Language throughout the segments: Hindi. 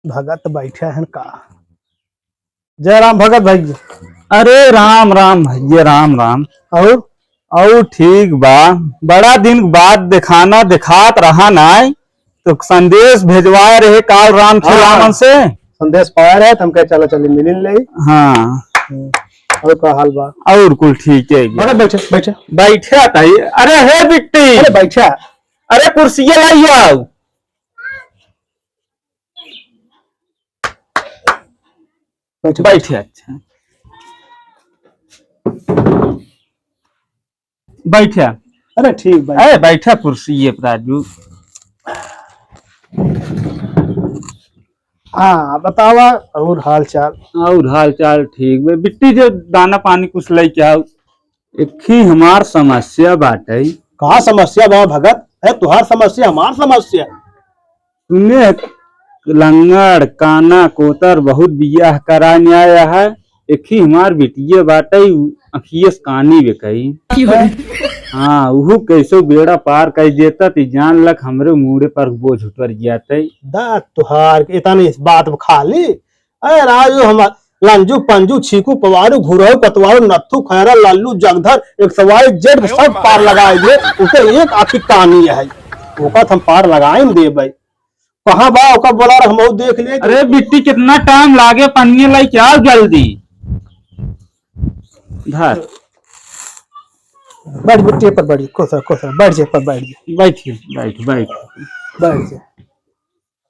भगत बैठे हैं का। जय राम भगत भाई जी। अरे राम राम भैया राम राम। और ठीक बा। बड़ा दिन बाद दिखाना दिखात रहा नाय तो संदेश भेजवाए रहे काल राम खिलावन से। संदेश पाया रहे हम कह चलो चले मिल ले। हाँ और का हाल बा। और कुल ठीक है। भगत बैठे बैठे बैठे ताई। अरे हे बिट्टी। अरे बैठा। अरे कुर्सी लाई आओ। बैठे अच्छा बैठा। अरे ठीक भाई। अरे बैठा कुर्सी राजू। हाँ बतावा और हाल चाल। और हाल चाल ठीक बे। बिट्टी जो दाना पानी कुछ लेके आओ। एक ही हमार समस्या बाटे। कहा समस्या बा भगत है तुहार समस्या हमार समस्या। सुने लंगड़ काना कोतर बहुत बियाह कराने आया है। एक ही हमार बिटिया बाटे अखियस कानी बेकई। हाँ वो कैसो बेड़ा पार कर देता ती जान लक हमरे मुड़े पर बोझ उतर जाते। दा तुहार इतनी बात खाली। अरे राजू हमार लंजू पंजू छीकू पवारू घुरहु कतवारू नत्थू खैरा लल्लू जगधर एक सवाई जेड सब पार लगाए दे उसे एक आखिर कहानी है ओका हम पार लगाए दे भाई। कहाँ बा ओका बोला हम देख लिए। अरे बिट्टी कितना टाइम लागे पन्नी लाई क्या जल्दी धर बैठ बिट्टी पर बैठ कोसा कोसा बैठ जा पर बैठ जा। बैठिए बैठ बैठ बैठ जा।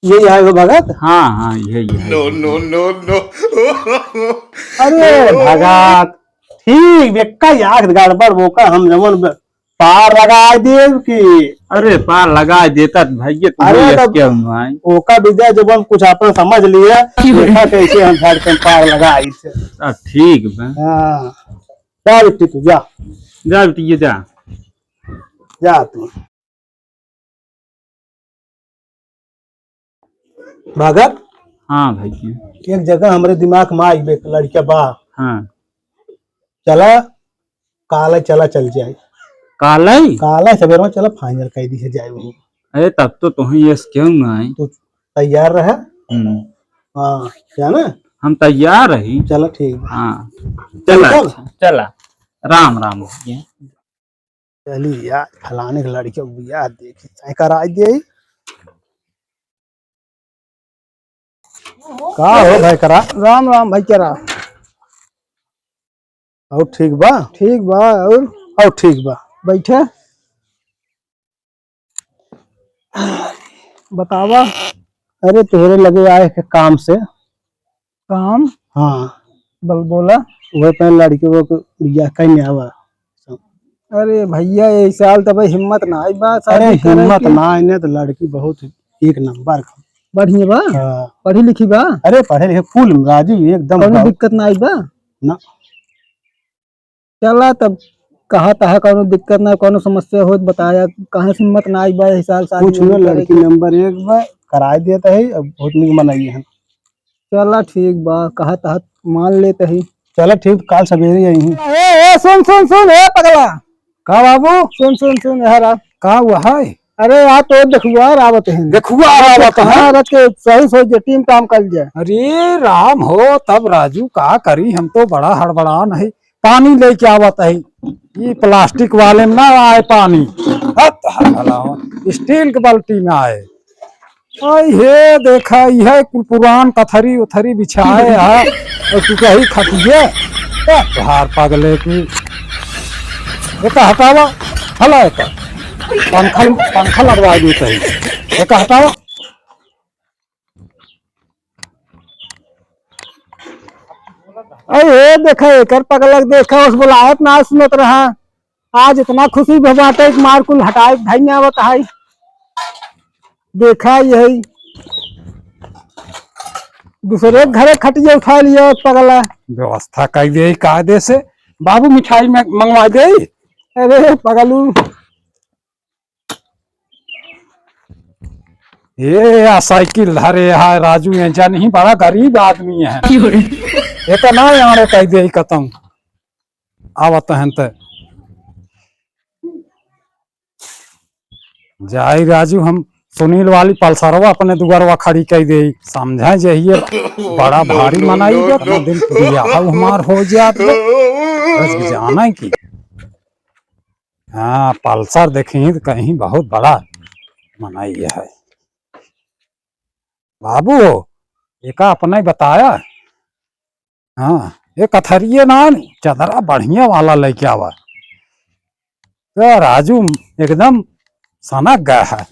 यही है वो भगत। हाँ हाँ यही है। No no no no. अरे भगत ठीक बेका याद गड़बड़ बोका हम जमन पार लगा दे की। अरे पार लगा देता भैया। अरे ओका विजय जब हम कुछ अपन समझ लिया देखा कैसे हम झाड़ पार लगा आई थे। ठीक है। हाँ जा बिट्टी तू जा जा बिटिया जा जा तू। भगत हाँ भैया। एक जगह हमारे दिमाग में आई बे लड़किया बा। हाँ चला काले चला चल जाए। कालाई काला सवेर में चला फाइनल कह दी जाए वही। अरे तब तो तुम्हें ये क्यों ना है। तू तैयार रहे। हाँ क्या ना हम तैयार रही। चलो ठीक। हाँ चला चला। राम राम भैया। चली यार फलाने की लड़की यार देखी करा दे का हो भाई करा। राम राम भाई करा। और ठीक बा। ठीक बा और ठीक बा। बैठे बतावा। अरे तोहरे लगे आए के काम से। काम हाँ बोला। वह पहले लड़की वो बियाह कहीं आवा। अरे भैया ये साल तो भाई हिम्मत ना आई बात। अरे हिम्मत ना इन्हें तो लड़की बहुत एक नंबर का बढ़िया बा। हाँ। पढ़ी लिखी बा। अरे पढ़े लिखे फुल राजी एकदम। कोई दिक्कत ना आई बा ना। चला तब कहा तहा कोनो दिक्कत ना कोनो समस्या हो बताया कहाँ से हिम्मत ना आई बा साल साल कुछ ना लड़की नंबर एक बा कराए देता है अब बहुत निक मनाई है। चला ठीक बा कहा तहा मान लेते ही। चलो ठीक काल सवेरे आई हूँ। सुन सुन सुन है पगला। का बाबू सुन सुन सुन यार का हुआ है। अरे यार तो देखुआ रावत है। देखुआ रावत है रख के सही सोच टीम काम कर जाए। अरे राम हो तब राजू का करी हम तो बड़ा हड़बड़ा नहीं पानी लेके आवत है ये प्लास्टिक वाले में ना आए पानी स्टील के बाल्टी में आए। हे देखा यह पुरान पथरी उथरी बिछाए है और तू कहीं खटिए तुहार पगले की हटावा हला पंखा पंखा लगवा देते ही एक हटावा। अरे देखा एक पगलक देखा उस बुलायत ना सुनत रहा। आज इतना खुशी बाटे मार कुल हटाए भाई आवत है। देखा यही दूसरे घरे खटिया उठा लिया पगला। व्यवस्था कर दे कायदे से बाबू मिठाई में मंगवा दे। अरे पगलू ये साइकिल धरे है राजू ऐसा नहीं बड़ा गरीब आदमी है इतना यारे कह दे खत्म आवत हैं तो जाए राजू हम सुनील वाली पल्सरवा अपने दुगरवा खड़ी कर दे, समझा जहिए बड़ा भारी मनाई गे दिन बियाह हमार हो जात बे जाना की। हाँ पल्सर देखी तो कहीं बहुत बड़ा मनाई है बाबू, एक अपने बताया। हाँ ये कथरिए ना चदरा बढ़िया वाला लेके आवा, तो राजू एकदम सनक गया है,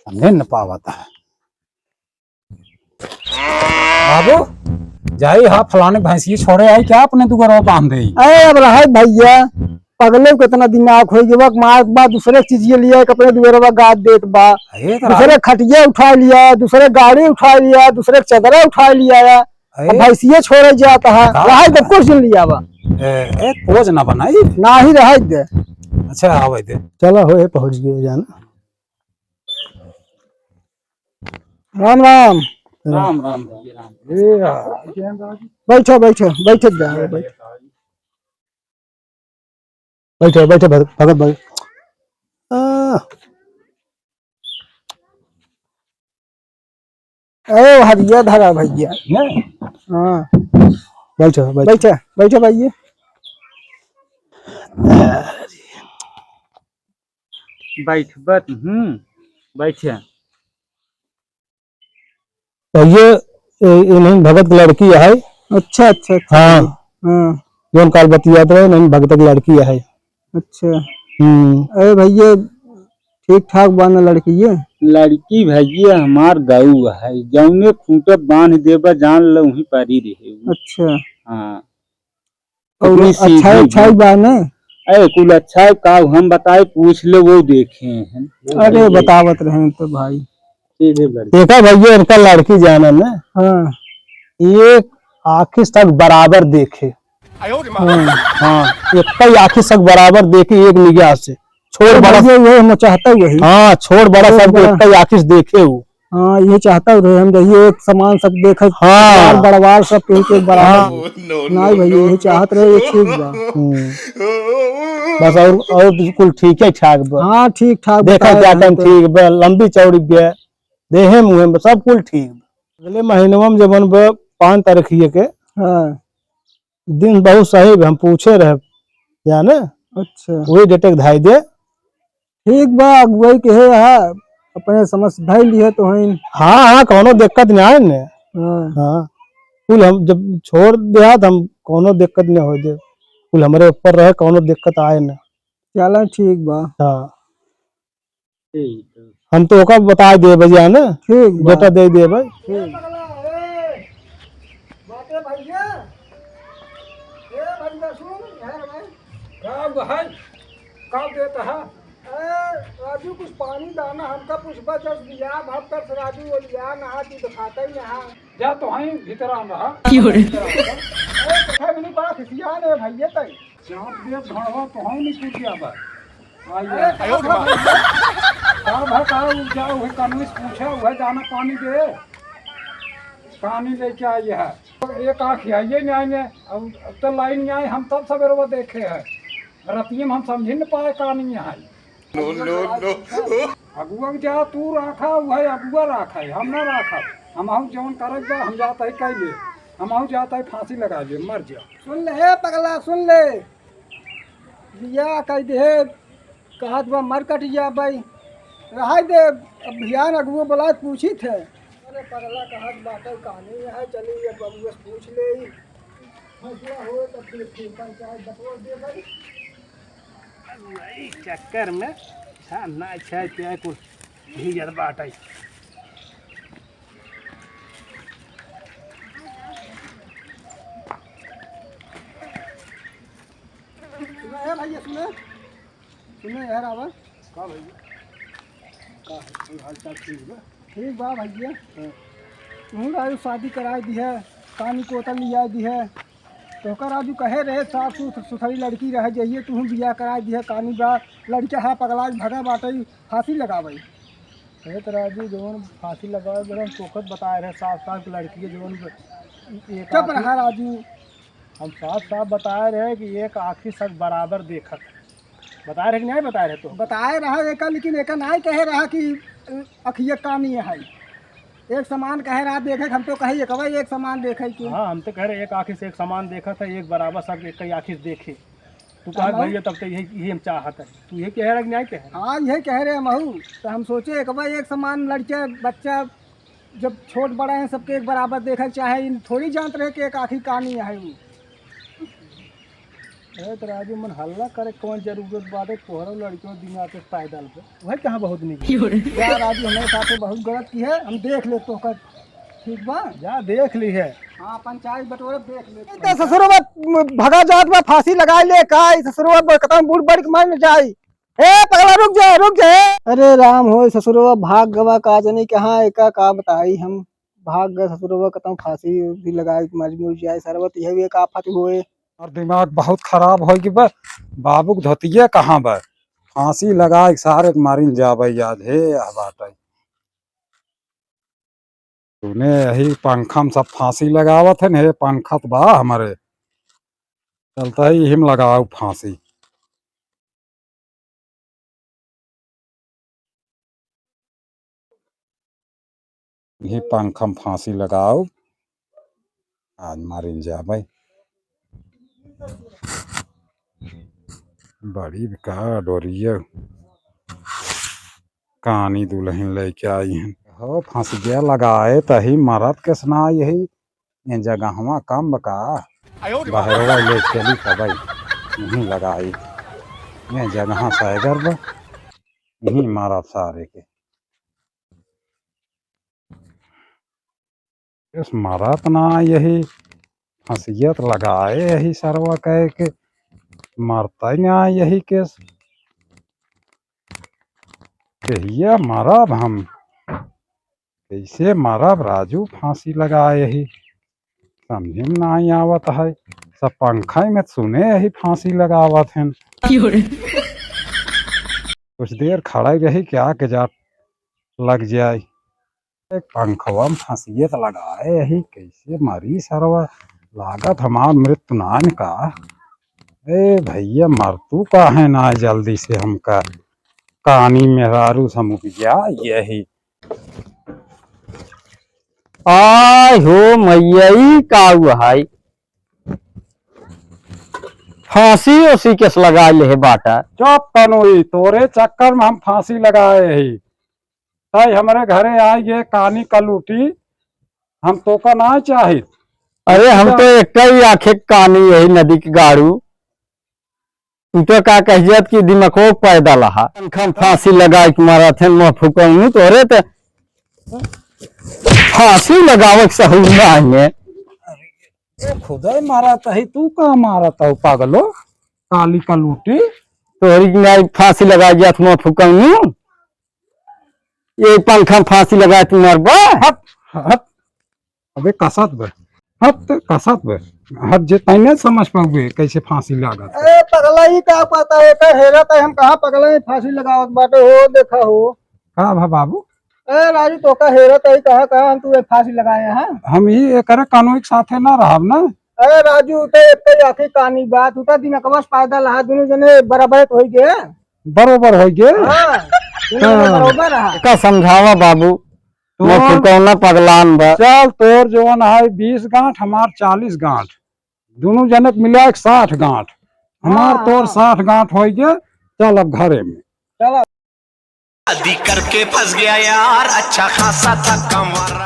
समझे न पावत है। बाबू जाई हाँ फलाने भैंसी छोड़े आई क्या अपने दुगरवा बांध दे। अरे अब रहा भैया पगले को इतना दिमाग हो गया मार बा दूसरे चीजें लिया कपड़े दुगरवा गाद देत बा, दूसरे खटिया उठा लिया, दूसरे गाड़ी उठा लिया, दूसरे चदरा उठा लिया, भैंसिये छोड़े जाता है। रहा दे कुछ दिन लिया बा एक पोज ना बनाई ना ही रहा दे। अच्छा आवे दे चलो हो पहुंच गए जाना। राम राम राम राम राम। बैठो बैठो बैठो जाओ बैठो बैठो भगत भाई। ए हरिया धरा भैया। हाँ बैठो बैठो बैठो बैठो भैया। बैठ बत बैठे। ये इन्हीं भगत की लड़की है। अच्छा अच्छा अच्छा। हाँ हाँ जोन काल बतिया तो नहीं भगत की लड़की है। अच्छा अरे भैया ठीक ठाक बाना लड़की ये लड़की भैया हमार गऊ है, जौने खूंटे बांध देबा जान लो वहीं पारी रहे। अच्छा हाँ और अच्छा अच्छा बाने। अरे कुल अच्छा का हम बताए पूछ ले वो देखे हैं। अरे बतावत रहे तो भाई देखा भैया इनका लड़की जाना ना। हाँ एक आँखी तक बराबर देखे। हाँ एक आँखी तक बराबर देखे एक निगाह से छोड़ बड़ा ये हम चाहता वही। हाँ छोड़ बड़ा सब एक आँखी से देखे हो। हाँ ये चाहता रहे हम रहिए एक समान सब देखे। हाँ बड़वार सब के बराबर नहीं भैया यही चाहत रहे ठीक बा। बस और बिल्कुल ठीक है ठाक बा। हाँ ठीक ठाक देखा जाता ठीक बा, लंबी चौड़ी बे देहे मुहे में सब कुल ठीक। अगले महीनवा में जब 5 तारीख के हाँ दिन बहुत सही हम पूछे रहे जाने। अच्छा वही डेट धाई दे ठीक बा अगुवाई के है अपने समझ धाई लिए तो है। हाँ हाँ कोनो दिक्कत नहीं आए ने। हाँ कुल हम जब छोड़ दिया तो हम कोनो दिक्कत नहीं हो दे, कुल हमारे ऊपर रहे कोनो दिक्कत आए ना। चलो ठीक बा। हाँ हम तो ओका बता दे बजिया ना। ठीक बेटा दे दे भाई। राजू कुछ पानी दाना हमका पुष्पा जस दिया भाप कर राजू वो लिया नहा तू दिखाता ही यहाँ जा तो हैं भीतर आ रहा भी नहीं बड़ा खिसियान है भैया तक चाप दे भड़वा तो हैं नहीं कुछ क्या बात जाओ वही कानूनी पूछा वह जाना पानी दे कहानी लेके आई है। एक आँख आइए नहीं आएंगे अब तो लाइन नहीं आई हम तब सवेरे वो देखे है रतिये में हम समझ नहीं पाए कहानी है। अगुआ जा तू राखा वह अगुआ राखा है हम ना राखा हम जौन करक जा हम जाता है कह ले हम जाता है फांसी लगा ले मर जा। सुन ले पगला सुन ले दिया कह दे कहत बा मर कट जा भाई रहा दे अभियान अगुआ बोला पूछी थे। अरे पगला कहत बाटे कहानी है चली ये बबुआ पूछ ले फैसला हो तो फिर पंचायत बतवा दे भाई चक्कर में ना अच्छा क्या कुछ भीजर बाटे। सुने भैया सुने सुने यार आवा का भैया का हाल चाल ठीक बा भैया। तू राजू शादी करा दी है कानी कोतल लिया दी है तो कर राजू कहे रहे साफ सुथरी लड़की रह जाइए तू बिया करा दी है कानी बा लड़का है पगला भगा बाटे फांसी लगावे है तो राजू जवन फांसी लगावे बड़ा चौखट बताए रहे साफ साफ लड़की जवन कब रहा राजू हम साफ साफ बताए रहे कि एक आँखी तक बराबर देखत बता रहे कि नहीं बता रहे तो? बताए रहा एक, लेकिन एक नहीं कह रहा कि अखिया कानी है। एक समान कह रहा देखे, हम तो कही एक एक समान देखे कि हाँ, हम तो कह रहे एक आँखी से एक समान देखा था, एक बराबर सब एक कई आँखी से देखे। तू कहा भैया तब तो यही हम चाहत है। तू ये कह रहा कि नहीं कह रहा? हाँ यही कह रहे हैं महू। तो हम सोचे एक समान लड़के बच्चा जब छोट बड़ा हैं सबके एक बराबर देखा, चाहे इन थोड़ी जानते रहे कि एक आँखी कानी है वो। अरे तो राजू मन हल्ला करे कौन जरूरत बात है, तोहरा लड़कियों दिन आते पैदल पे वही कहाँ बहुत नहीं यार राजू हमारे साथ बहुत गलत की है, हम देख ले तो कर ठीक बा। जा देख ली है। हाँ पंचायत बटोरे देख ले। ससुरो भगा जात में फांसी लगा ले का ससुरो खत्म बूढ़ बड़ मार में जाई। ए पगला रुक जा। अरे राम हो ससुरो भाग गवा का जनी कहाँ एका का बताई हम भाग गए ससुरो खत्म फांसी भी लगाई मजबूर जाए सरवत यही एक आफत हुए। और दिमाग बहुत खराब हो गई बा। बाबू के धोतिया कहाँ बा? फांसी लगा सारे के मारिल जाबे याद है बात। तूने यही पंखा में सब फांसी लगावत है न, पंखा तो बा हमारे चलता ही हिम लगाओ फांसी। यही पंखा में फांसी लगाओ, आज मारिल जाबे। बड़ी का डोरिया कहानी दुल्हन लेके आई है हो फांसिया लगाए तही मरद के सुना यही जगह कम बका बाहरवा ले चली तब यहीं लगाई ये जगह सैगर बा यहीं मरद सारे के इस मरद ना यही फांसियत लगाए यही सरवा कह के मरता ना यही केस कहिए मरब हम कैसे मरब राजू फांसी लगाए यही समझे में नहीं आवत है। सब पंखा में सुने यही फांसी लगावत हैं। कुछ देर खड़ा रही क्या के जा लग जाए एक पंखवा में फांसियत लगाए यही कैसे मरी सरवा लागत हमार मृत्यु नान का। ए भैया मरतू का है ना जल्दी से हमका कहानी मेहरारू समुख गया यही आय हो मैयई का है फांसी उसी केस लगा ले है बाटा। चुप तनोई तोरे चक्कर में हम फांसी लगाए ही तय हमारे घरे आई ये कहानी कलूटी हम तो का ना चाहिए। अरे हम तो एक ही आखे कहानी यही नदी की गाड़ू तू तो का कहियत की दिमागो पैदा लहा पंखा फांसी लगा के मारा थे मुँह फुकऊ तोरे तो फांसी लगावे सहूल में खुदा मारा तही तू का मारा था पागलो काली कलूटी तोहरी फांसी लगा दिया तुम फुकऊ ये पंखा फांसी लगा तुम मरबा। हट हट अबे कसत बे हट कसत बे हट जे तैने समझ पाओगे कैसे फांसी लागत। ए पगला ही का पता है का हेरत है हम कहाँ पगला ही फांसी लगावत बाटे हो देखा हो का भा बाबू ए राजू तो का हेरत है कहाँ कहाँ हम तू फांसी लगाए हैं। हम ही एकरे कानून के साथे ना रहब ना। ए राजू तो एक आखिर कहानी बात उता दिन कबस पैदल रहा दोनों जने बराबर हो गए बरोबर हो गए। हाँ दोनों जने बराबर रहा का समझावा बाबू मैं फुकौना पगलान बा। चल तोर जवन है 20 गांठ हमार 40 गांठ दोनों जने मिला 60 गांठ हमार तोर 60 गांठ हो गए। चल अब घरे में चलो शादी करके फंस गया यार अच्छा खासा था कमरा।